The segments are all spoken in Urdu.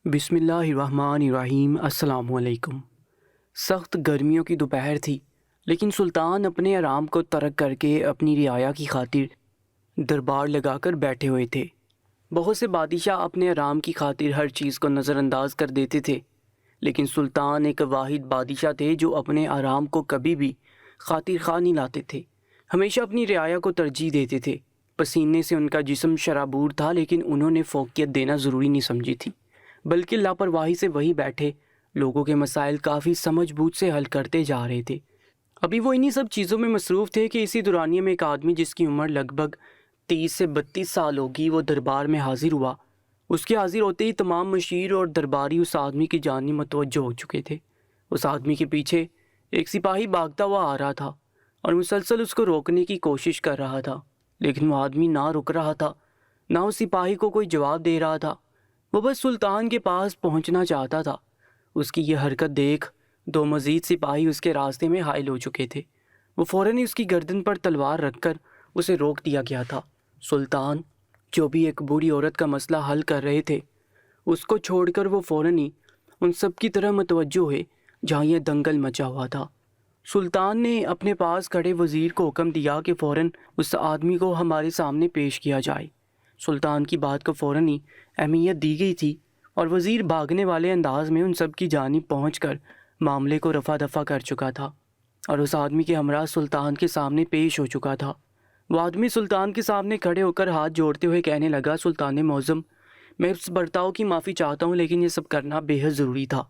بسم اللہ الرحمن الرحیم۔ السلام علیکم۔ سخت گرمیوں کی دوپہر تھی، لیکن سلطان اپنے آرام کو ترک کر کے اپنی رعایا کی خاطر دربار لگا کر بیٹھے ہوئے تھے۔ بہت سے بادشاہ اپنے آرام کی خاطر ہر چیز کو نظر انداز کر دیتے تھے، لیکن سلطان ایک واحد بادشاہ تھے جو اپنے آرام کو کبھی بھی خاطر خواہ نہیں لاتے تھے، ہمیشہ اپنی رعایا کو ترجیح دیتے تھے۔ پسینے سے ان کا جسم شرابور تھا، لیکن انہوں نے فوقیت دینا ضروری نہیں سمجھی تھی، بلکہ لاپرواہی سے وہی بیٹھے لوگوں کے مسائل کافی سمجھ بوجھ سے حل کرتے جا رہے تھے۔ ابھی وہ انہی سب چیزوں میں مصروف تھے کہ اسی دورانیے میں ایک آدمی جس کی عمر لگ بھگ 30 سے 32 سال ہوگی، وہ دربار میں حاضر ہوا۔ اس کے حاضر ہوتے ہی تمام مشیر اور درباری اس آدمی کی جانب متوجہ ہو چکے تھے۔ اس آدمی کے پیچھے ایک سپاہی بھاگتا ہوا آ رہا تھا اور مسلسل اس کو روکنے کی کوشش کر رہا تھا، لیکن وہ آدمی نہ رک رہا تھا، نہ اس سپاہی کو کوئی جواب دے رہا تھا۔ وہ بس سلطان کے پاس پہنچنا چاہتا تھا۔ اس کی یہ حرکت دیکھ دو مزید سپاہی اس کے راستے میں حائل ہو چکے تھے۔ وہ فوراً اس کی گردن پر تلوار رکھ کر اسے روک دیا گیا تھا۔ سلطان، جو بھی ایک بوڑھی عورت کا مسئلہ حل کر رہے تھے، اس کو چھوڑ کر وہ فوراً ہی ان سب کی طرح متوجہ ہوئے جہاں یہ دنگل مچا ہوا تھا۔ سلطان نے اپنے پاس کھڑے وزیر کو حکم دیا کہ فوراً اس آدمی کو ہمارے سامنے پیش کیا جائے۔ سلطان کی بات کو فوراً ہی اہمیت دی گئی تھی اور وزیر بھاگنے والے انداز میں ان سب کی جانب پہنچ کر معاملے کو رفع دفع کر چکا تھا اور اس آدمی کے ہمراہ سلطان کے سامنے پیش ہو چکا تھا۔ وہ آدمی سلطان کے سامنے کھڑے ہو کر ہاتھ جوڑتے ہوئے کہنے لگا، سلطان معظم، میں اس برتاؤ کی معافی چاہتا ہوں، لیکن یہ سب کرنا بے حد ضروری تھا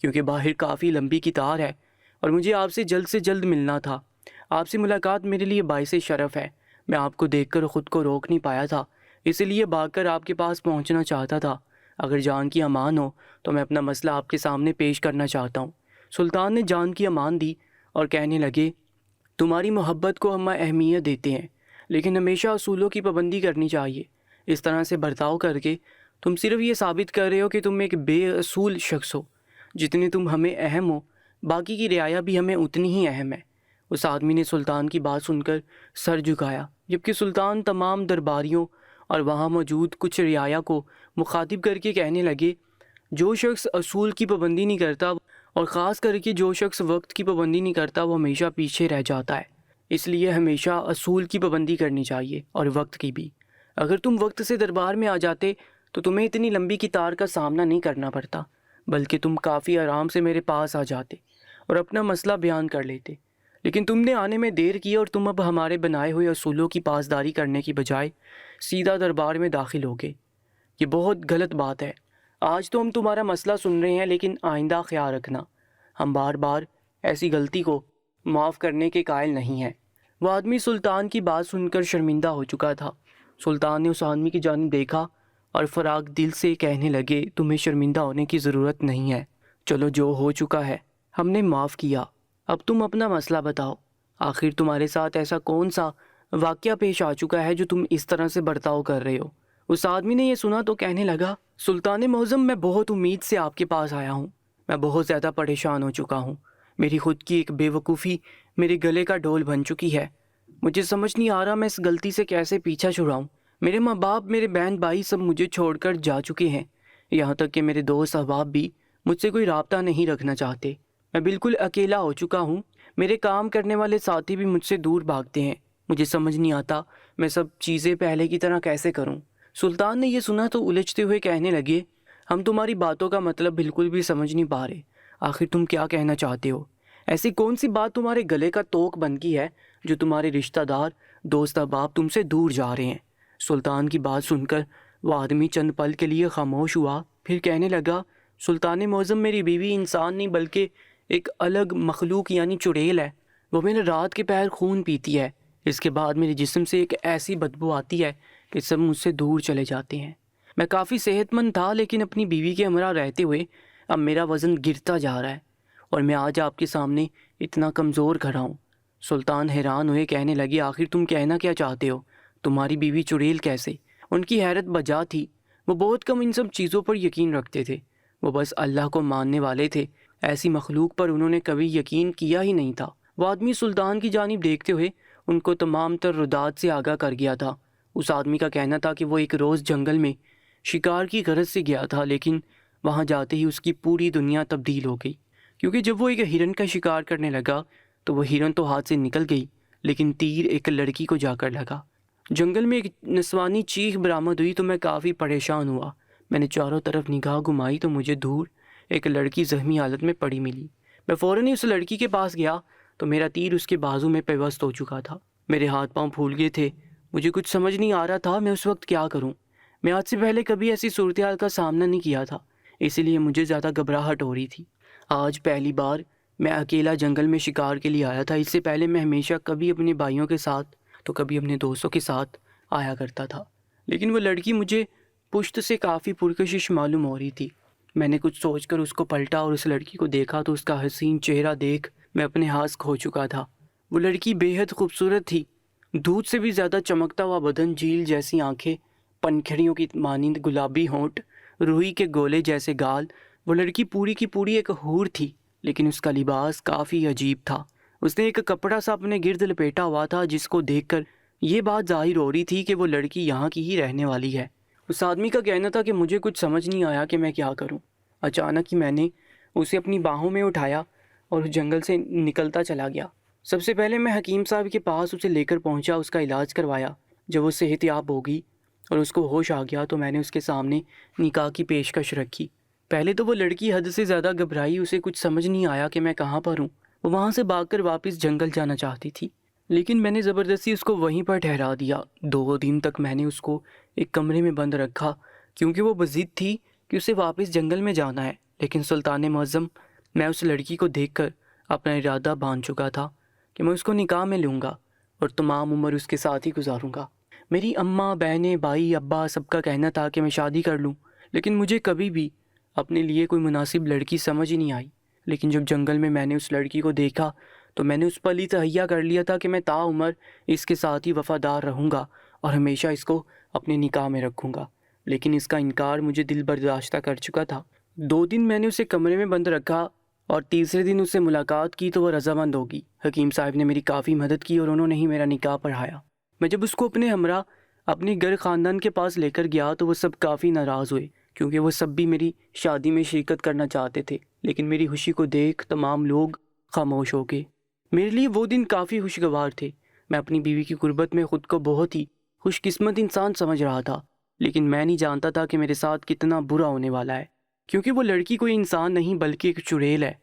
کیونکہ باہر کافی لمبی قطار ہے اور مجھے آپ سے جلد ملنا تھا۔ آپ سے ملاقات میرے لیے باعث شرف ہے۔ میں آپ کو دیکھ کر خود کو روک نہیں پایا تھا، اس لیے بھاگ کر آپ کے پاس پہنچنا چاہتا تھا۔ اگر جان کی امان ہو تو میں اپنا مسئلہ آپ کے سامنے پیش کرنا چاہتا ہوں۔ سلطان نے جان کی امان دی اور کہنے لگے، تمہاری محبت کو ہم اہمیت دیتے ہیں، لیکن ہمیشہ اصولوں کی پابندی کرنی چاہیے۔ اس طرح سے برتاؤ کر کے تم صرف یہ ثابت کر رہے ہو کہ تم ایک بے اصول شخص ہو۔ جتنے تم ہمیں اہم ہو، باقی کی رعایا بھی ہمیں اتنی ہی اہم ہے۔ اس آدمی نے سلطان کی بات سن کر سر جھکایا، جبکہ سلطان تمام درباریوں اور وہاں موجود کچھ رعایا کو مخاطب کر کے کہنے لگے، جو شخص اصول کی پابندی نہیں کرتا اور خاص کر کے جو شخص وقت کی پابندی نہیں کرتا، وہ ہمیشہ پیچھے رہ جاتا ہے۔ اس لیے ہمیشہ اصول کی پابندی کرنی چاہیے اور وقت کی بھی۔ اگر تم وقت سے دربار میں آ جاتے تو تمہیں اتنی لمبی قطار کا سامنا نہیں کرنا پڑتا، بلکہ تم کافی آرام سے میرے پاس آ جاتے اور اپنا مسئلہ بیان کر لیتے۔ لیکن تم نے آنے میں دیر کی اور تم اب ہمارے بنائے ہوئے اصولوں کی پاسداری کرنے کی بجائے سیدھا دربار میں داخل ہو گئے۔ یہ بہت غلط بات ہے۔ آج تو ہم تمہارا مسئلہ سن رہے ہیں، لیکن آئندہ خیال رکھنا، ہم بار بار ایسی غلطی کو معاف کرنے کے قائل نہیں ہیں۔ وہ آدمی سلطان کی بات سن کر شرمندہ ہو چکا تھا۔ سلطان نے اس آدمی کی جانب دیکھا اور فراغ دل سے کہنے لگے، تمہیں شرمندہ ہونے کی ضرورت نہیں ہے۔ چلو، جو ہو چکا ہے ہم نے معاف کیا، اب تم اپنا مسئلہ بتاؤ۔ آخر تمہارے ساتھ ایسا کون سا واقعہ پیش آ چکا ہے جو تم اس طرح سے برتاؤ کر رہے ہو؟ اس آدمی نے یہ سنا تو کہنے لگا، سلطان معظم، میں بہت امید سے آپ کے پاس آیا ہوں۔ میں بہت زیادہ پریشان ہو چکا ہوں۔ میری خود کی ایک بے وقوفی میرے گلے کا ڈول بن چکی ہے۔ مجھے سمجھ نہیں آ رہا میں اس غلطی سے کیسے پیچھا چھڑاؤں۔ میرے ماں باپ، میرے بہن بھائی سب مجھے چھوڑ کر جا چکے ہیں، یہاں تک کہ میرے دوست احباب بھی مجھ سے کوئی رابطہ نہیں رکھنا چاہتے۔ میں بالکل اکیلا ہو چکا ہوں۔ میرے کام کرنے والے ساتھی بھی مجھ سے دور بھاگتے ہیں۔ مجھے سمجھ نہیں آتا میں سب چیزیں پہلے کی طرح کیسے کروں۔ سلطان نے یہ سنا تو الجھتے ہوئے کہنے لگے، ہم تمہاری باتوں کا مطلب بالکل بھی سمجھ نہیں پا رہے۔ آخر تم کیا کہنا چاہتے ہو؟ ایسی کون سی بات تمہارے گلے کا توق بن گئی ہے جو تمہارے رشتہ دار، دوست احباب تم سے دور جا رہے ہیں؟ سلطان کی بات سن کر وہ آدمی چند پل کے لیے خاموش ہوا، پھر کہنے لگا، سلطان معظم، میری بیوی انسان نہیں بلکہ ایک الگ مخلوق یعنی چڑیل ہے۔ وہ میرے رات کے پہر خون پیتی ہے، اس کے بعد میرے جسم سے ایک ایسی بدبو آتی ہے کہ سب مجھ سے دور چلے جاتے ہیں۔ میں کافی صحت مند تھا، لیکن اپنی بیوی کے ہمراہ رہتے ہوئے اب میرا وزن گرتا جا رہا ہے اور میں آج آپ کے سامنے اتنا کمزور کھڑا ہوں۔ سلطان حیران ہوئے، کہنے لگے، آخر تم کہنا کیا چاہتے ہو؟ تمہاری بیوی چڑیل کیسے؟ ان کی حیرت بجا تھی۔ وہ بہت کم ان سب چیزوں پر یقین رکھتے تھے، وہ بس اللہ کو ماننے والے تھے۔ ایسی مخلوق پر انہوں نے کبھی یقین کیا ہی نہیں تھا۔ وہ آدمی سلطان کی جانب دیکھتے ہوئے ان کو تمام تر رداد سے آگاہ کر گیا تھا۔ اس آدمی کا کہنا تھا کہ وہ ایک روز جنگل میں شکار کی غرض سے گیا تھا، لیکن وہاں جاتے ہی اس کی پوری دنیا تبدیل ہو گئی، کیونکہ جب وہ ایک ہرن کا شکار کرنے لگا تو وہ ہرن تو ہاتھ سے نکل گئی، لیکن تیر ایک لڑکی کو جا کر لگا۔ جنگل میں ایک نسوانی چیخ برآمد ہوئی تو میں کافی پریشان ہوا۔ میں نے چاروں طرف نگاہ گھمائی تو مجھے دور ایک لڑکی زخمی حالت میں پڑی ملی۔ میں فوراً ہی اس لڑکی کے پاس گیا تو میرا تیر اس کے بازو میں پیوست ہو چکا تھا۔ میرے ہاتھ پاؤں پھول گئے تھے، مجھے کچھ سمجھ نہیں آ رہا تھا میں اس وقت کیا کروں۔ میں آج سے پہلے کبھی ایسی صورتحال کا سامنا نہیں کیا تھا، اسی لیے مجھے زیادہ گھبراہٹ ہو رہی تھی۔ آج پہلی بار میں اکیلا جنگل میں شکار کے لیے آیا تھا۔ اس سے پہلے میں ہمیشہ کبھی اپنے بھائیوں کے ساتھ تو کبھی اپنے دوستوں کے ساتھ آیا کرتا تھا، لیکن وہ لڑکی مجھے پشت سے کافی پرکشش معلوم ہو رہی تھی۔ میں نے کچھ سوچ کر اس کو پلٹا اور اس لڑکی کو دیکھا تو اس کا حسین چہرہ دیکھ میں اپنے ہاس کھو چکا تھا۔ وہ لڑکی بے حد خوبصورت تھی، دودھ سے بھی زیادہ چمکتا ہوا بدن، جھیل جیسی آنکھیں، پنکھڑیوں کی مانند گلابی ہونٹ، روئی کے گولے جیسے گال۔ وہ لڑکی پوری کی پوری ایک حور تھی، لیکن اس کا لباس کافی عجیب تھا۔ اس نے ایک کپڑا سا اپنے گرد لپیٹا ہوا تھا، جس کو دیکھ کر یہ بات ظاہر ہو رہی تھی کہ وہ لڑکی یہاں کی ہی رہنے والی ہے۔ اس آدمی کا کہنا تھا کہ مجھے کچھ سمجھ نہیں آیا کہ میں کیا کروں۔ اچانک ہی میں نے اسے اپنی باہوں میں اٹھایا اور اس جنگل سے نکلتا چلا گیا۔ سب سے پہلے میں حکیم صاحب کے پاس اسے لے کر پہنچا، اس کا علاج کروایا۔ جب وہ صحت یاب ہو گئی اور اس کو ہوش آ گیا تو میں نے اس کے سامنے نکاح کی پیشکش رکھی۔ پہلے تو وہ لڑکی حد سے زیادہ گھبرائی، اسے کچھ سمجھ نہیں آیا کہ میں کہاں پر ہوں۔ وہ وہاں سے بھاگ کر واپس جنگل جانا چاہتی تھی، لیکن میں نے زبردستی اس کو وہیں پر ٹھہرا دیا۔ 2 دن تک میں نے اس کو ایک کمرے میں بند رکھا، کیونکہ وہ بضد تھی کہ اسے واپس جنگل میں جانا ہے۔ لیکن سلطان معظم، میں اس لڑکی کو دیکھ کر اپنا ارادہ باندھ چکا تھا کہ میں اس کو نکاح میں لوں گا اور تمام عمر اس کے ساتھ ہی گزاروں گا۔ میری اماں، بہنیں، بھائی، ابا سب کا کہنا تھا کہ میں شادی کر لوں، لیکن مجھے کبھی بھی اپنے لیے کوئی مناسب لڑکی سمجھ ہی نہیں آئی۔ لیکن جب جنگل میں نے اس لڑکی کو دیکھا تو میں نے اس پل ہی تہیا کر لیا تھا کہ میں تا عمر اس کے ساتھ ہی وفادار رہوں گا اور ہمیشہ اس کو اپنے نکاح میں رکھوں گا۔ لیکن اس کا انکار مجھے دل برداشتہ کر چکا تھا۔ 2 دن میں نے اسے کمرے میں بند رکھا اور تیسرے دن اس سے ملاقات کی تو وہ رضامند ہوگی۔ حکیم صاحب نے میری کافی مدد کی اور انہوں نے ہی میرا نکاح پڑھایا۔ میں جب اس کو اپنے ہمراہ اپنے گھر خاندان کے پاس لے کر گیا تو وہ سب کافی ناراض ہوئے، کیونکہ وہ سب بھی میری شادی میں شرکت کرنا چاہتے تھے، لیکن میری خوشی کو دیکھ تمام لوگ خاموش ہو گئے۔ میرے لیے وہ دن کافی خوشگوار تھے۔ میں اپنی بیوی کی قربت میں خود کو بہت ہی خوش قسمت انسان سمجھ رہا تھا، لیکن میں نہیں جانتا تھا کہ میرے ساتھ کتنا برا ہونے والا ہے، کیونکہ وہ لڑکی کوئی انسان نہیں بلکہ ایک چڑیل ہے،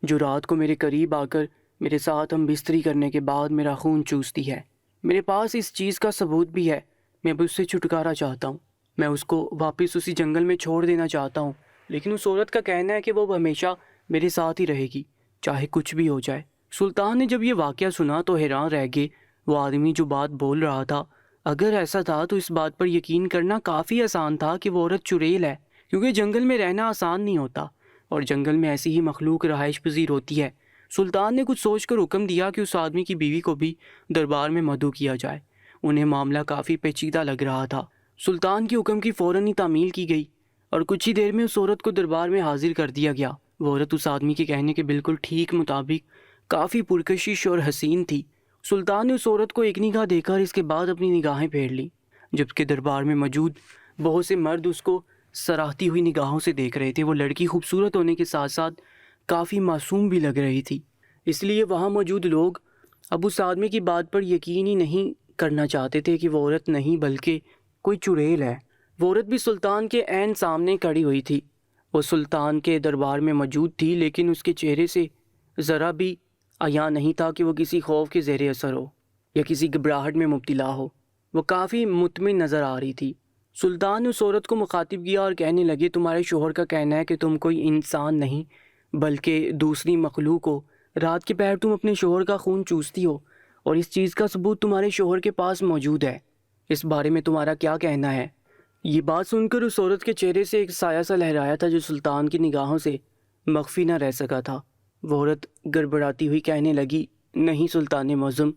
جو رات کو میرے قریب آ کر میرے ساتھ ہم بستری کرنے کے بعد میرا خون چوستی ہے۔ میرے پاس اس چیز کا ثبوت بھی ہے۔ میں اب اس سے چھٹکارا چاہتا ہوں، میں اس کو واپس اسی جنگل میں چھوڑ دینا چاہتا ہوں، لیکن اس عورت کا کہنا ہے کہ وہ ہمیشہ میرے ساتھ ہی رہے گی، چاہے کچھ بھی ہو جائے۔ سلطان نے جب یہ واقعہ سنا تو حیران رہ گئے۔ وہ آدمی جو بات بول رہا تھا، اگر ایسا تھا تو اس بات پر یقین کرنا کافی آسان تھا کہ وہ عورت چڑیل ہے، کیونکہ جنگل میں رہنا آسان نہیں ہوتا اور جنگل میں ایسی ہی مخلوق رہائش پذیر ہوتی ہے۔ سلطان نے کچھ سوچ کر حکم دیا کہ اس آدمی کی بیوی کو بھی دربار میں مدعو کیا جائے۔ انہیں معاملہ کافی پیچیدہ لگ رہا تھا۔ سلطان کے حکم کی فوراً ہی تعمیل کی گئی اور کچھ ہی دیر میں اس عورت کو دربار میں حاضر کر دیا گیا۔ وہ عورت اس آدمی کے کہنے کے بالکل ٹھیک مطابق کافی پرکشش اور حسین تھی۔ سلطان نے اس عورت کو ایک نگاہ دیکھا اور اس کے بعد اپنی نگاہیں پھیر لیں، جبکہ دربار میں موجود بہت سے مرد اس کو سراہتی ہوئی نگاہوں سے دیکھ رہے تھے۔ وہ لڑکی خوبصورت ہونے کے ساتھ ساتھ کافی معصوم بھی لگ رہی تھی، اس لیے وہاں موجود لوگ اب اس آدمی کی بات پر یقین ہی نہیں کرنا چاہتے تھے کہ وہ عورت نہیں بلکہ کوئی چڑیل ہے۔ وہ عورت بھی سلطان کے عین سامنے کھڑی ہوئی تھی۔ وہ سلطان کے دربار میں موجود تھی، لیکن اس کے چہرے سے ذرا بھی عیاں نہیں تھا کہ وہ کسی خوف کے زیر اثر ہو یا کسی گھبراہٹ میں مبتلا ہو۔ وہ کافی مطمئن نظر آ رہی تھی۔ سلطان نے اس عورت کو مخاطب کیا اور کہنے لگے، تمہارے شوہر کا کہنا ہے کہ تم کوئی انسان نہیں بلکہ دوسری مخلوق ہو۔ رات کے پہر تم اپنے شوہر کا خون چوستی ہو اور اس چیز کا ثبوت تمہارے شوہر کے پاس موجود ہے۔ اس بارے میں تمہارا کیا کہنا ہے؟ یہ بات سن کر اس عورت کے چہرے سے ایک سایہ سا لہرایا تھا جو سلطان کی نگاہوں سے مخفی نہ رہ سکا تھا۔ وہ عورت گڑبڑاتی ہوئی کہنے لگی، نہیں سلطان معظم،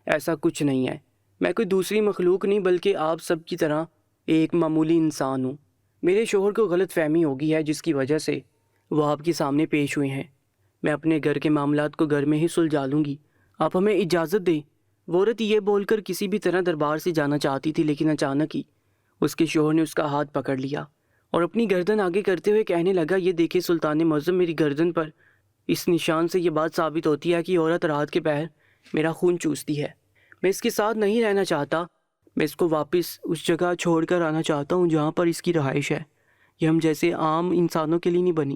ایسا کچھ نہیں ہے۔ میں کوئی دوسری مخلوق نہیں بلکہ آپ سب کی طرح ایک معمولی انسان ہوں۔ میرے شوہر کو غلط فہمی ہو گئی ہے جس کی وجہ سے وہ آپ کے سامنے پیش ہوئے ہیں۔ میں اپنے گھر کے معاملات کو گھر میں ہی سلجھا لوں گی، آپ ہمیں اجازت دیں۔ وہ عورت یہ بول کر کسی بھی طرح دربار سے جانا چاہتی تھی، لیکن اچانک ہی اس کے شوہر نے اس کا ہاتھ پکڑ لیا اور اپنی گردن آگے کرتے ہوئے کہنے لگا، یہ دیکھے سلطان معظم، میری گردن پر اس نشان سے یہ بات ثابت ہوتی ہے کہ عورت رات کے پہر میرا خون چوستی ہے۔ میں اس کے ساتھ نہیں رہنا چاہتا، میں اس کو واپس اس جگہ چھوڑ کر آنا چاہتا ہوں جہاں پر اس کی رہائش ہے۔ یہ ہم جیسے عام انسانوں کے لیے نہیں بنی،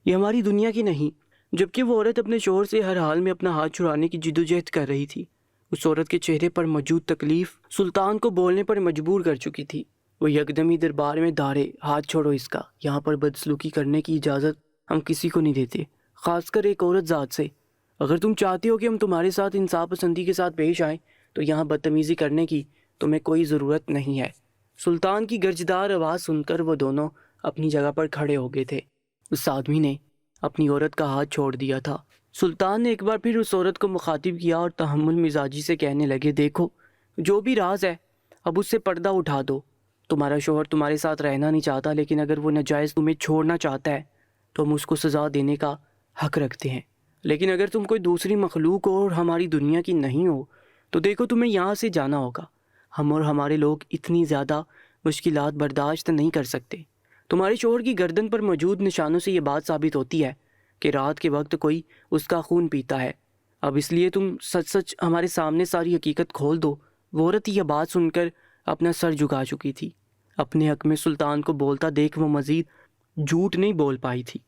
یہ ہماری دنیا کی نہیں۔ جبکہ وہ عورت اپنے شوہر سے ہر حال میں اپنا ہاتھ چھڑانے کی جدوجہد کر رہی تھی۔ اس عورت کے چہرے پر موجود تکلیف سلطان کو بولنے پر مجبور کر چکی تھی۔ وہ یکدم ہی دربار میں دھارے، ہاتھ چھوڑو اس کا، یہاں پر بدسلوکی کرنے کی اجازت ہم کسی کو نہیں دیتے، خاص کر ایک عورت ذات سے۔ اگر تم چاہتے ہو کہ ہم تمہارے ساتھ انصاف پسندی کے ساتھ پیش آئیں تو یہاں بدتمیزی کرنے کی تمہیں کوئی ضرورت نہیں ہے۔ سلطان کی گرجدار آواز سن کر وہ دونوں اپنی جگہ پر کھڑے ہو گئے تھے۔ اس آدمی نے اپنی عورت کا ہاتھ چھوڑ دیا تھا۔ سلطان نے ایک بار پھر اس عورت کو مخاطب کیا اور تحمل مزاجی سے کہنے لگے، دیکھو جو بھی راز ہے اب اس سے پردہ اٹھا دو۔ تمہارا شوہر تمہارے ساتھ رہنا نہیں چاہتا، لیکن اگر وہ ناجائز تمہیں چھوڑنا چاہتا ہے تو ہم اس کو سزا دینے کا حق رکھتے ہیں۔ لیکن اگر تم کوئی دوسری مخلوق ہو اور ہماری دنیا کی نہیں ہو تو دیکھو تمہیں یہاں سے جانا ہوگا۔ ہم اور ہمارے لوگ اتنی زیادہ مشکلات برداشت نہیں کر سکتے۔ تمہارے شوہر کی گردن پر موجود نشانوں سے یہ بات ثابت ہوتی ہے کہ رات کے وقت کوئی اس کا خون پیتا ہے۔ اب اس لیے تم سچ سچ ہمارے سامنے ساری حقیقت کھول دو۔ وہ عورت یہ بات سن کر اپنا سر جھکا چکی تھی۔ اپنے حق میں سلطان کو بولتا دیکھ وہ مزید جھوٹ نہیں بول پائی تھی۔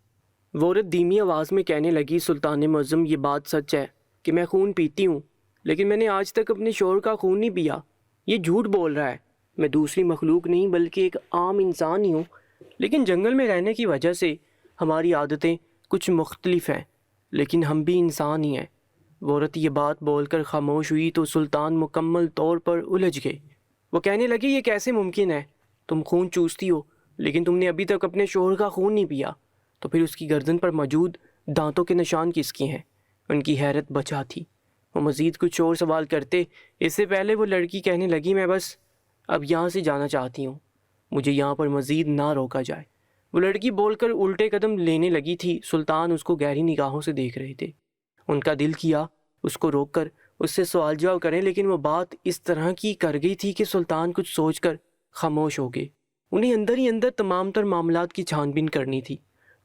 وہ عورت دھیمی آواز میں کہنے لگی، سلطان معظم یہ بات سچ ہے کہ میں خون پیتی ہوں، لیکن میں نے آج تک اپنے شوہر کا خون نہیں پیا۔ یہ جھوٹ بول رہا ہے، میں دوسری مخلوق نہیں بلکہ ایک عام انسان ہی ہوں، لیکن جنگل میں رہنے کی وجہ سے ہماری عادتیں کچھ مختلف ہیں، لیکن ہم بھی انسان ہی ہیں۔ وہ عورت یہ بات بول کر خاموش ہوئی تو سلطان مکمل طور پر الجھ گئے۔ وہ کہنے لگے، یہ کیسے ممکن ہے؟ تم خون چوستی ہو لیکن تم نے ابھی تک اپنے شوہر کا خون نہیں پیا، تو پھر اس کی گردن پر موجود دانتوں کے نشان کس کے ہیں؟ ان کی حیرت بچا تھی۔ وہ مزید کچھ اور سوال کرتے اس سے پہلے وہ لڑکی کہنے لگی، میں بس اب یہاں سے جانا چاہتی ہوں، مجھے یہاں پر مزید نہ روکا جائے۔ وہ لڑکی بول کر الٹے قدم لینے لگی تھی۔ سلطان اس کو گہری نگاہوں سے دیکھ رہے تھے۔ ان کا دل کیا اس کو روک کر اس سے سوال جواب کریں، لیکن وہ بات اس طرح کی کر گئی تھی کہ سلطان کچھ سوچ کر خاموش ہو گئے۔ انہیں اندر ہی اندر تمام تر معاملات کی چھان بین کرنی تھی۔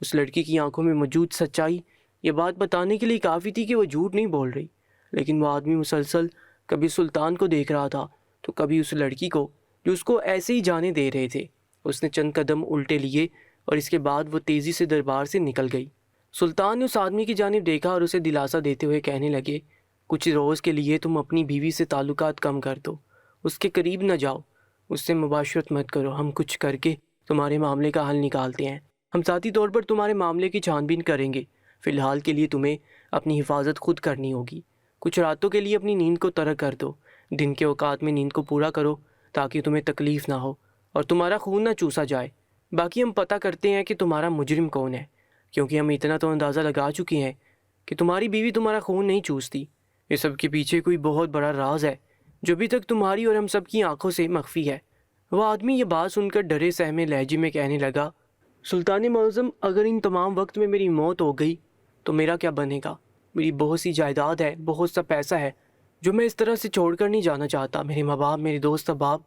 اس لڑکی کی آنکھوں میں موجود سچائی یہ بات بتانے کے لیے کافی تھی کہ وہ جھوٹ نہیں بول رہی، لیکن وہ آدمی مسلسل کبھی سلطان کو دیکھ رہا تھا تو کبھی اس لڑکی کو جو اس کو ایسے ہی جانے دے رہے تھے۔ اس نے چند قدم الٹے لیے اور اس کے بعد وہ تیزی سے دربار سے نکل گئی۔ سلطان نے اس آدمی کی جانب دیکھا اور اسے دلاسا دیتے ہوئے کہنے لگے، کچھ روز کے لیے تم اپنی بیوی سے تعلقات کم کر دو، اس کے قریب نہ جاؤ، اس سے مباشرت مت کرو، ہم کچھ کر کے تمہارے معاملے کا حل نکالتے ہیں۔ ہم ذاتی طور پر تمہارے معاملے کی چھان بین کریں گے۔ فی الحال کے لیے تمہیں اپنی حفاظت خود کرنی ہوگی۔ کچھ راتوں کے لیے اپنی نیند کو ترک کر دو، دن کے اوقات میں نیند کو پورا کرو تاکہ تمہیں تکلیف نہ ہو اور تمہارا خون نہ چوسا جائے۔ باقی ہم پتہ کرتے ہیں کہ تمہارا مجرم کون ہے، کیونکہ ہم اتنا تو اندازہ لگا چکے ہیں کہ تمہاری بیوی تمہارا خون نہیں چوستی۔ یہ سب کے پیچھے کوئی بہت بڑا راز ہے جو ابھی تک تمہاری اور ہم سب کی آنکھوں سے مخفی ہے۔ وہ آدمی یہ بات سن کر ڈرے سہمے لہجے میں کہنے لگا، سلطان معظم اگر ان تمام وقت میں میری موت ہو گئی تو میرا کیا بنے گا؟ میری بہت سی جائیداد ہے، بہت سا پیسہ ہے جو میں اس طرح سے چھوڑ کر نہیں جانا چاہتا۔ میرے ماں باپ، میرے دوست احباب،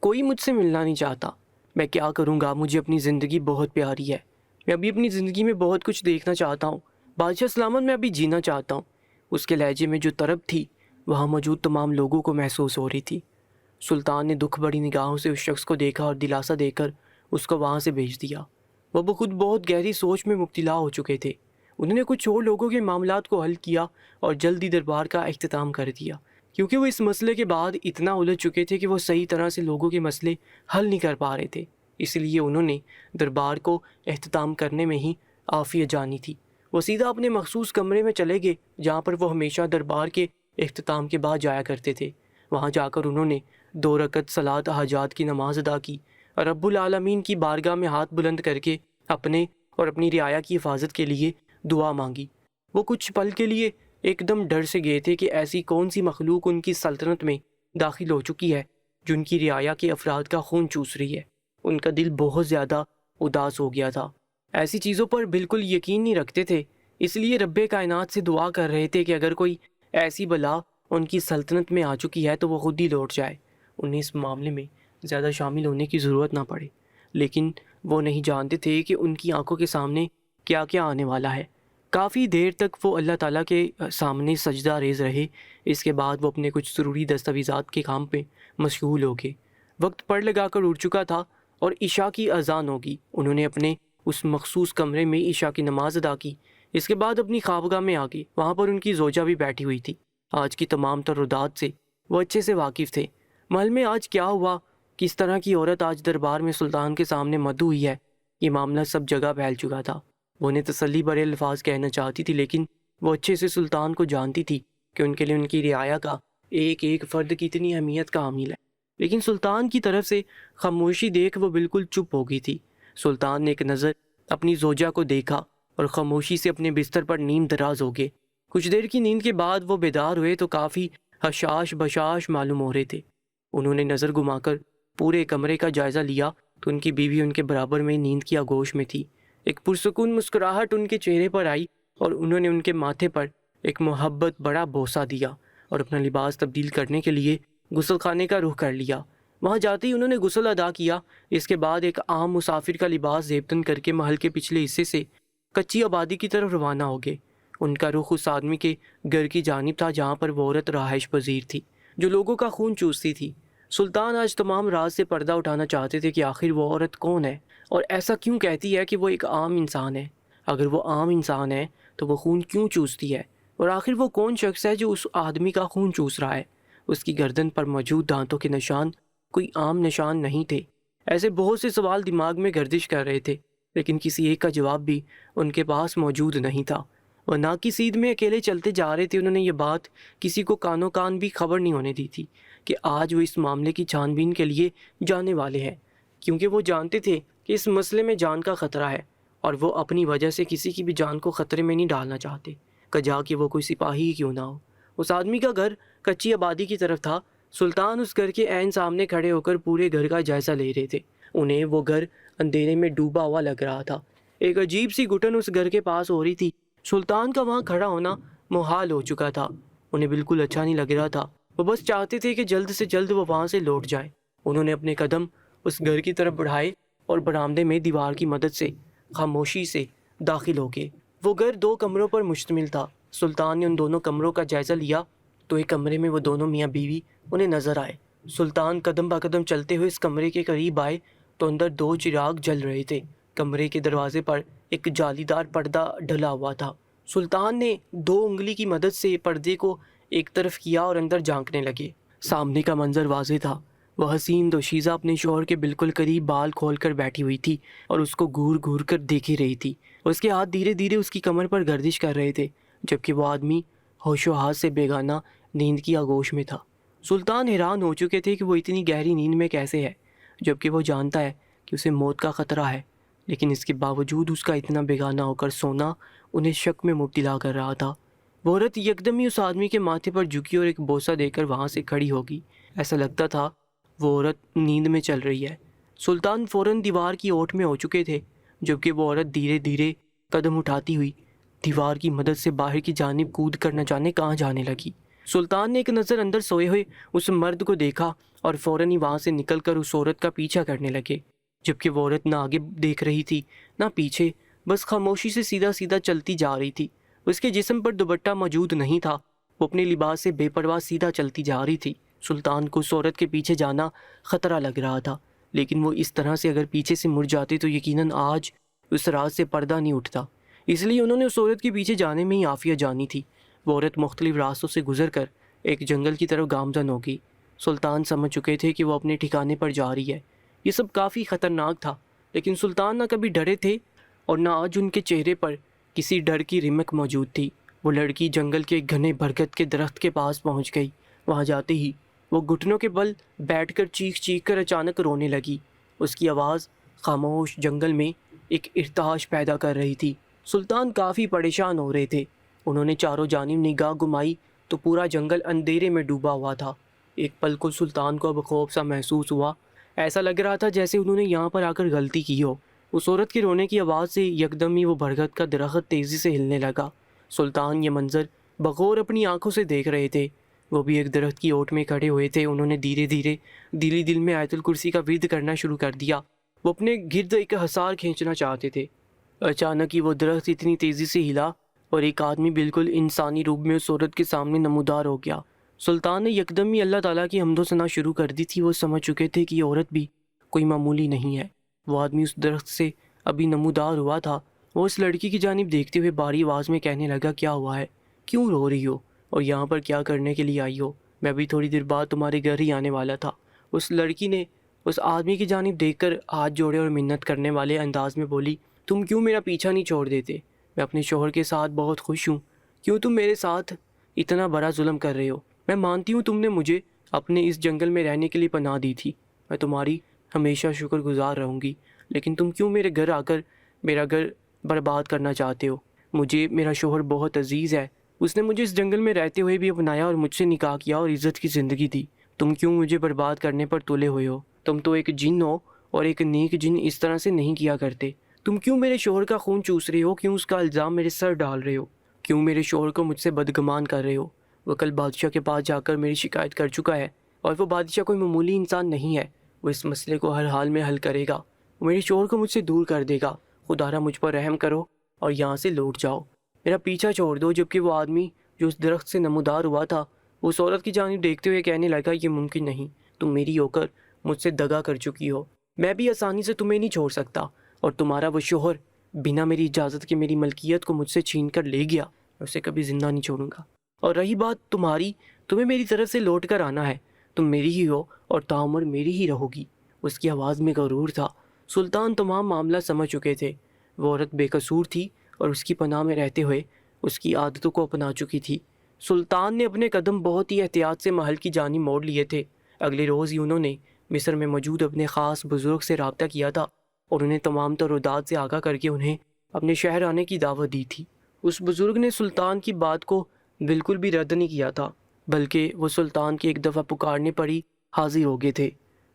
کوئی مجھ سے ملنا نہیں چاہتا۔ میں کیا کروں گا؟ مجھے اپنی زندگی بہت پیاری ہے، میں ابھی اپنی زندگی میں بہت کچھ دیکھنا چاہتا ہوں، بادشاہ سلامت میں ابھی جینا چاہتا ہوں۔ اس کے لہجے میں جو طرب تھی وہاں موجود تمام لوگوں کو محسوس ہو رہی تھی۔ سلطان نے دکھ بڑی نگاہوں سے اس شخص کو دیکھا اور دلاسا دے کر اس کو وہاں سے بھیج دیا۔ وہ خود بہت گہری سوچ میں مبتلا ہو چکے تھے۔ انہوں نے کچھ اور لوگوں کے معاملات کو حل کیا اور جلدی دربار کا اختتام کر دیا، کیونکہ وہ اس مسئلے کے بعد اتنا الجھ چکے تھے کہ وہ صحیح طرح سے لوگوں کے مسئلے حل نہیں کر پا رہے تھے۔ اس لیے انہوں نے دربار کو اختتام کرنے میں ہی عافیت جانی تھی۔ وہ سیدھا اپنے مخصوص کمرے میں چلے گئے جہاں پر وہ ہمیشہ دربار کے اختتام کے بعد جایا کرتے تھے۔ وہاں جا کر انہوں نے 2 رکعت صلاۃ حاجات کی نماز ادا کی اور رب العالمین کی بارگاہ میں ہاتھ بلند کر کے اپنے اور اپنی رعایا کی حفاظت کے لیے دعا مانگی۔ وہ کچھ پل کے لیے ایک دم ڈر سے گئے تھے کہ ایسی کون سی مخلوق ان کی سلطنت میں داخل ہو چکی ہے جو ان کی رعایا کے افراد کا خون چوس رہی ہے۔ ان کا دل بہت زیادہ اداس ہو گیا تھا، ایسی چیزوں پر بالکل یقین نہیں رکھتے تھے، اس لیے رب کائنات سے دعا کر رہے تھے کہ اگر کوئی ایسی بلا ان کی سلطنت میں آ چکی ہے تو وہ خود ہی لوٹ جائے، انہیں اس معاملے میں زیادہ شامل ہونے کی ضرورت نہ پڑے۔ لیکن وہ نہیں جانتے تھے کہ ان کی آنکھوں کے سامنے کیا کیا آنے والا ہے۔ کافی دیر تک وہ اللہ تعالیٰ کے سامنے سجدہ ریز رہے۔ اس کے بعد وہ اپنے کچھ ضروری دستاویزات کے کام پہ مشغول ہو گئے۔ وقت پڑ لگا کر اٹھ چکا تھا اور عشاء کی اذان ہوگی۔ انہوں نے اپنے اس مخصوص کمرے میں عشاء کی نماز ادا کی۔ اس کے بعد اپنی خوابگاہ میں آ گئے۔ وہاں پر ان کی زوجہ بھی بیٹھی ہوئی تھی۔ آج کی تمام ترددات سے وہ اچھے سے واقف تھے۔ محل میں آج کیا ہوا، کس طرح کی عورت آج دربار میں سلطان کے سامنے مدعو ہوئی ہے، یہ معاملہ سب جگہ پھیل چکا تھا۔ وہ انہیں تسلی بھرے الفاظ کہنا چاہتی تھی، لیکن وہ اچھے سے سلطان کو جانتی تھی کہ ان کے لیے ان کی رعایا کا ایک ایک فرد کتنی اہمیت کا حامل ہے۔ لیکن سلطان کی طرف سے خاموشی دیکھ وہ بالکل چپ ہو گئی تھی۔ سلطان نے ایک نظر اپنی زوجہ کو دیکھا اور خاموشی سے اپنے بستر پر نیم دراز ہو گئے۔ کچھ دیر کی نیند کے بعد وہ بیدار ہوئے تو کافی حشاش بشاش معلوم ہو رہے تھے۔ انہوں نے نظر گھما کر پورے کمرے کا جائزہ لیا تو ان کی بیوی ان کے برابر میں نیند کی آغوش میں تھی۔ ایک پرسکون مسکراہٹ ان کے چہرے پر آئی اور انہوں نے ان کے ماتھے پر ایک محبت بڑا بوسہ دیا اور اپنا لباس تبدیل کرنے کے لیے غسل خانے کا رخ کر لیا۔ وہاں جاتے ہی انہوں نے غسل ادا کیا۔ اس کے بعد ایک عام مسافر کا لباس زیبتن کر کے محل کے پچھلے حصے سے کچی آبادی کی طرف روانہ ہو گئے۔ ان کا رخ اس آدمی کے گھر کی جانب تھا جہاں پر وہ عورت رہائش پذیر تھی جو لوگوں کا خون چوستی تھی۔ سلطان آج تمام راز سے پردہ اٹھانا چاہتے تھے کہ آخر وہ عورت کون ہے اور ایسا کیوں کہتی ہے کہ وہ ایک عام انسان ہے۔ اگر وہ عام انسان ہے تو وہ خون کیوں چوستی ہے، اور آخر وہ کون شخص ہے جو اس آدمی کا خون چوس رہا ہے۔ اس کی گردن پر موجود دانتوں کے نشان کوئی عام نشان نہیں تھے۔ ایسے بہت سے سوال دماغ میں گردش کر رہے تھے، لیکن کسی ایک کا جواب بھی ان کے پاس موجود نہیں تھا۔ وہ نہ کی سیدھ میں اکیلے چلتے جا رہے تھے۔ انہوں نے یہ بات کسی کو کانوں کان بھی خبر نہیں ہونے دی تھی کہ آج وہ اس معاملے کی چھان بین کے لیے جانے والے ہیں، کیونکہ وہ جانتے تھے کہ اس مسئلے میں جان کا خطرہ ہے اور وہ اپنی وجہ سے کسی کی بھی جان کو خطرے میں نہیں ڈالنا چاہتے، کجا کہ وہ کوئی سپاہی ہی کیوں نہ ہو۔ اس آدمی کا گھر کچی آبادی کی طرف تھا۔ سلطان اس گھر کے عین سامنے کھڑے ہو کر پورے گھر کا جائزہ لے رہے تھے۔ انہیں وہ گھر اندھیرے میں ڈوبا ہوا لگ رہا تھا۔ ایک عجیب سی گھٹن اس گھر کے پاس ہو رہی تھی۔ سلطان کا وہاں کھڑا ہونا محال ہو چکا تھا۔ انہیں بالکل اچھا نہیں لگ رہا تھا۔ وہ بس چاہتے تھے کہ جلد سے جلد وہ وہاں سے لوٹ جائے۔ انہوں نے اپنے قدم اس گھر کی طرف بڑھائے اور برآمدے میں دیوار کی مدد سے خاموشی سے داخل ہو گئے۔ وہ گھر 2 کمروں پر مشتمل تھا۔ سلطان نے ان دونوں کمروں کا جائزہ لیا تو ایک کمرے میں وہ دونوں میاں بیوی انہیں نظر آئے۔ سلطان قدم با قدم چلتے ہوئے اس کمرے کے قریب آئے تو اندر 2 چراغ جل رہے تھے۔ کمرے کے دروازے پر ایک جالی دار پردہ ڈلا ہوا تھا۔ سلطان نے 2 انگلی کی مدد سے پردے کو ایک طرف کیا اور اندر جھانکنے لگے۔ سامنے کا منظر واضح تھا۔ وہ حسین دوشیزہ اپنے شوہر کے بالکل قریب بال کھول کر بیٹھی ہوئی تھی اور اس کو گھور گھور کر دیکھ ہی رہی تھی۔ اس کے ہاتھ دھیرے دھیرے اس کی کمر پر گردش کر رہے تھے، جبکہ وہ آدمی ہوش و حواس سے بیگانہ نیند کی آغوش میں تھا۔ سلطان حیران ہو چکے تھے کہ وہ اتنی گہری نیند میں کیسے ہے، جبکہ وہ جانتا ہے کہ اسے موت کا خطرہ ہے، لیکن اس کے باوجود اس کا اتنا بیگانہ ہو کر سونا انہیں شک میں مبتلا کر رہا تھا۔ وہ عورت یکدم ہی اس آدمی کے ماتھے پر جھکی اور ایک بوسہ دے کر وہاں سے کھڑی ہوگی۔ ایسا لگتا تھا وہ عورت نیند میں چل رہی ہے۔ سلطان فوراً دیوار کی اوٹ میں ہو چکے تھے، جبکہ وہ عورت دھیرے دھیرے قدم اٹھاتی ہوئی دیوار کی مدد سے باہر کی جانب کود کر نہ جانے کہاں جانے لگی۔ سلطان نے ایک نظر اندر سوئے ہوئے اس مرد کو دیکھا اور فوراً ہی وہاں سے نکل کر اس عورت کا پیچھا کرنے لگے، جبکہ وہ عورت نہ آگے دیکھ رہی تھی نہ پیچھے، بس خاموشی سے سیدھا سیدھا چلتی جا رہی تھی۔ اس کے جسم پر دوپٹہ موجود نہیں تھا۔ وہ اپنے لباس سے بے پرواہ سیدھا چلتی جا رہی تھی۔ سلطان کو اس عورت کے پیچھے جانا خطرہ لگ رہا تھا، لیکن وہ اس طرح سے اگر پیچھے سے مڑ جاتے تو یقیناً آج اس راز سے پردہ نہیں اٹھتا، اس لیے انہوں نے اس عورت کے پیچھے جانے میں ہی عافیہ جانی تھی۔ وہ عورت مختلف راستوں سے گزر کر ایک جنگل کی طرف گامزن ہو گئی۔ سلطان سمجھ چکے تھے کہ وہ اپنے ٹھکانے پر جا رہی ہے۔ یہ سب کافی خطرناک تھا، لیکن سلطان نہ کبھی ڈرے تھے اور نہ آج ان کے چہرے پر کسی ڈر کی رمق موجود تھی۔ وہ لڑکی جنگل کے گھنے برگد کے درخت کے پاس پہنچ گئی۔ وہاں جاتے ہی وہ گھٹنوں کے بل بیٹھ کر چیخ چیخ کر اچانک رونے لگی۔ اس کی آواز خاموش جنگل میں ایک ارتعاش پیدا کر رہی تھی۔ سلطان کافی پریشان ہو رہے تھے۔ انہوں نے چاروں جانب نگاہ گھمائی تو پورا جنگل اندھیرے میں ڈوبا ہوا تھا۔ ایک پل کو سلطان کو اب خوف سا محسوس ہوا۔ ایسا لگ رہا تھا جیسے انہوں نے یہاں پر آ کر غلطی کی ہو۔ اس عورت کے رونے کی آواز سے یکدم ہی وہ برگد کا درخت تیزی سے ہلنے لگا۔ سلطان یہ منظر بغور اپنی آنکھوں سے دیکھ رہے تھے۔ وہ بھی ایک درخت کی اوٹ میں کھڑے ہوئے تھے۔ انہوں نے دھیرے دھیرے دلی دل میں آیت الکرسی کا ورد کرنا شروع کر دیا۔ وہ اپنے گرد ایک حصار کھینچنا چاہتے تھے۔ اچانک ہی وہ درخت اتنی تیزی سے ہلا اور ایک آدمی بالکل انسانی روپ میں اس عورت کے سامنے نمودار ہو گیا۔ سلطان نے یکدم ہی اللہ تعالیٰ کی حمد و ثنا شروع کر دی تھی۔ وہ سمجھ چکے تھے کہ یہ عورت بھی کوئی معمولی نہیں ہے۔ وہ آدمی اس درخت سے ابھی نمودار ہوا تھا۔ وہ اس لڑکی کی جانب دیکھتے ہوئے باری آواز میں کہنے لگا، کیا ہوا ہے؟ کیوں رو رہی ہو؟ اور یہاں پر کیا کرنے کے لیے آئی ہو؟ میں ابھی تھوڑی دیر بعد تمہارے گھر ہی آنے والا تھا۔ اس لڑکی نے اس آدمی کی جانب دیکھ کر ہاتھ جوڑے اور منت کرنے والے انداز میں بولی، تم کیوں میرا پیچھا نہیں چھوڑ دیتے؟ میں اپنے شوہر کے ساتھ بہت خوش ہوں، کیوں تم میرے ساتھ اتنا بڑا ظلم کر رہے ہو؟ میں مانتی ہوں تم نے مجھے اپنے اس جنگل میں رہنے کے لیے پناہ دی تھی، میں تمہاری ہمیشہ شکر گزار رہوں گی، لیکن تم کیوں میرے گھر آ کر میرا گھر برباد کرنا چاہتے ہو؟ مجھے میرا شوہر بہت عزیز ہے، اس نے مجھے اس جنگل میں رہتے ہوئے بھی اپنایا اور مجھ سے نکاح کیا اور عزت کی زندگی دی۔ تم کیوں مجھے برباد کرنے پر تلے ہوئے ہو؟ تم تو ایک جن ہو، اور ایک نیک جن اس طرح سے نہیں کیا کرتے۔ تم کیوں میرے شوہر کا خون چوس رہے ہو؟ کیوں اس کا الزام میرے سر ڈال رہے ہو؟ کیوں میرے شوہر کو مجھ سے بدگمان کر رہے ہو؟ وہ کل بادشاہ کے پاس جا کر میری شکایت کر چکا ہے، اور وہ بادشاہ کوئی معمولی انسان نہیں ہے، وہ اس مسئلے کو ہر حال میں حل کرے گا، وہ میرے شوہر کو مجھ سے دور کر دے گا۔ خدا را مجھ پر رحم کرو اور یہاں سے لوٹ جاؤ، میرا پیچھا چھوڑ دو۔ جبکہ وہ آدمی جو اس درخت سے نمودار ہوا تھا، وہ اس عورت کی جانب دیکھتے ہوئے کہنے لگا، یہ ممکن نہیں، تم میری ہو کر مجھ سے دغا کر چکی ہو، میں بھی آسانی سے تمہیں نہیں چھوڑ سکتا، اور تمہارا وہ شوہر بنا میری اجازت کے میری ملکیت کو مجھ سے چھین کر لے گیا، میں اسے کبھی زندہ نہیں چھوڑوں گا۔ اور رہی بات تمہاری، تمہیں میری طرف سے لوٹ کر آنا ہے، تم میری ہی ہو اور تاعمر میری ہی رہو گی۔ اس کی آواز میں غرور تھا۔ سلطان تمام معاملہ سمجھ چکے تھے۔ وہ عورت بے قصور تھی اور اس کی پناہ میں رہتے ہوئے اس کی عادتوں کو اپنا چکی تھی۔ سلطان نے اپنے قدم بہت ہی احتیاط سے محل کی جانب موڑ لیے تھے۔ اگلے روز ہی انہوں نے مصر میں موجود اپنے خاص بزرگ سے رابطہ کیا تھا اور انہیں تمام ترودات سے آگاہ کر کے انہیں اپنے شہر آنے کی دعوت دی تھی۔ اس بزرگ نے سلطان کی بات کو بالکل بھی رد نہیں کیا تھا، بلکہ وہ سلطان کے ایک دفعہ پکارنے پر ہی حاضر ہو گئے تھے۔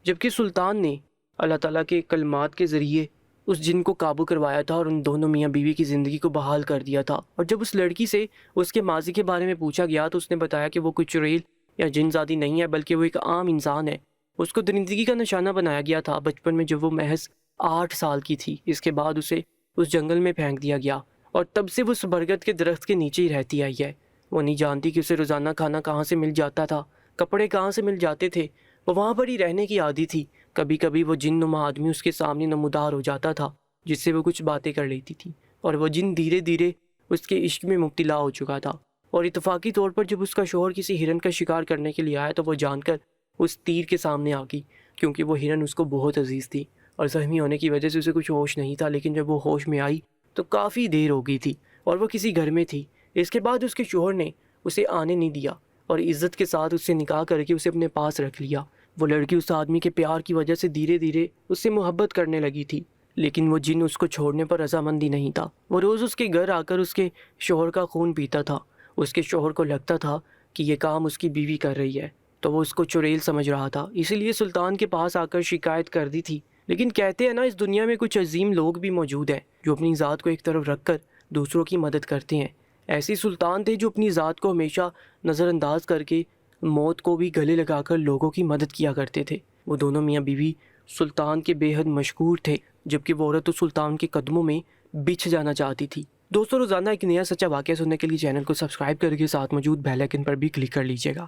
جبکہ سلطان نے اللہ تعالیٰ کے کلمات کے ذریعے اس جن کو قابو کروایا تھا اور ان دونوں میاں بیوی کی زندگی کو بحال کر دیا تھا۔ اور جب اس لڑکی سے اس کے ماضی کے بارے میں پوچھا گیا تو اس نے بتایا کہ وہ کوئی چڑیل یا جن زادی نہیں ہے، بلکہ وہ ایک عام انسان ہے۔ اس کو درندگی کا نشانہ بنایا گیا تھا بچپن میں جب وہ محض 8 سال کی تھی۔ اس کے بعد اسے اس جنگل میں پھینک دیا گیا اور تب سے وہ اس برگد کے درخت کے نیچے ہی رہتی آئی ہے۔ وہ نہیں جانتی کہ اسے روزانہ کھانا کہاں سے مل جاتا تھا، کپڑے کہاں سے مل جاتے تھے، وہ وہاں پر ہی رہنے کی عادی تھی۔ کبھی کبھی وہ جن نما آدمی اس کے سامنے نمودار ہو جاتا تھا جس سے وہ کچھ باتیں کر لیتی تھی، اور وہ جن دھیرے دھیرے اس کے عشق میں مبتلا ہو چکا تھا۔ اور اتفاقی طور پر جب اس کا شوہر کسی ہرن کا شکار کرنے کے لیے آیا تو وہ جان کر اس تیر کے سامنے آ گئی، کیونکہ وہ ہرن اس کو بہت عزیز تھی اور زخمی ہونے کی وجہ سے اسے کچھ ہوش نہیں تھا۔ لیکن جب وہ ہوش میں آئی تو کافی دیر ہو گئی تھی اور وہ کسی گھر میں تھی۔ اس کے بعد اس کے شوہر نے اسے آنے نہیں دیا اور عزت کے ساتھ اس سے نکاح کر کے اسے اپنے پاس رکھ لیا۔ وہ لڑکی اس آدمی کے پیار کی وجہ سے دھیرے دھیرے اس سے محبت کرنے لگی تھی، لیکن وہ جن اس کو چھوڑنے پر رضامندی نہیں تھا۔ وہ روز اس کے گھر آ کر اس کے شوہر کا خون پیتا تھا۔ اس کے شوہر کو لگتا تھا کہ یہ کام اس کی بیوی کر رہی ہے، تو وہ اس کو چڑیل سمجھ رہا تھا، اسی لیے سلطان کے پاس آ کر شکایت کر دی تھی۔ لیکن کہتے ہیں نا، اس دنیا میں کچھ عظیم لوگ بھی موجود ہیں جو اپنی ذات کو ایک طرف رکھ کر دوسروں کی مدد کرتے ہیں۔ ایسی سلطان تھے جو اپنی ذات کو ہمیشہ نظر انداز کر کے موت کو بھی گلے لگا کر لوگوں کی مدد کیا کرتے تھے۔ وہ دونوں میاں بیوی سلطان کے بے حد مشکور تھے، جبکہ وہ عورت تو سلطان کے قدموں میں بچھ جانا چاہتی تھی۔ دوستوں، روزانہ ایک نیا سچا واقعہ سننے کے لیے چینل کو سبسکرائب کر کے ساتھ موجود بیل آئکن پر بھی کلک کر لیجیے گا۔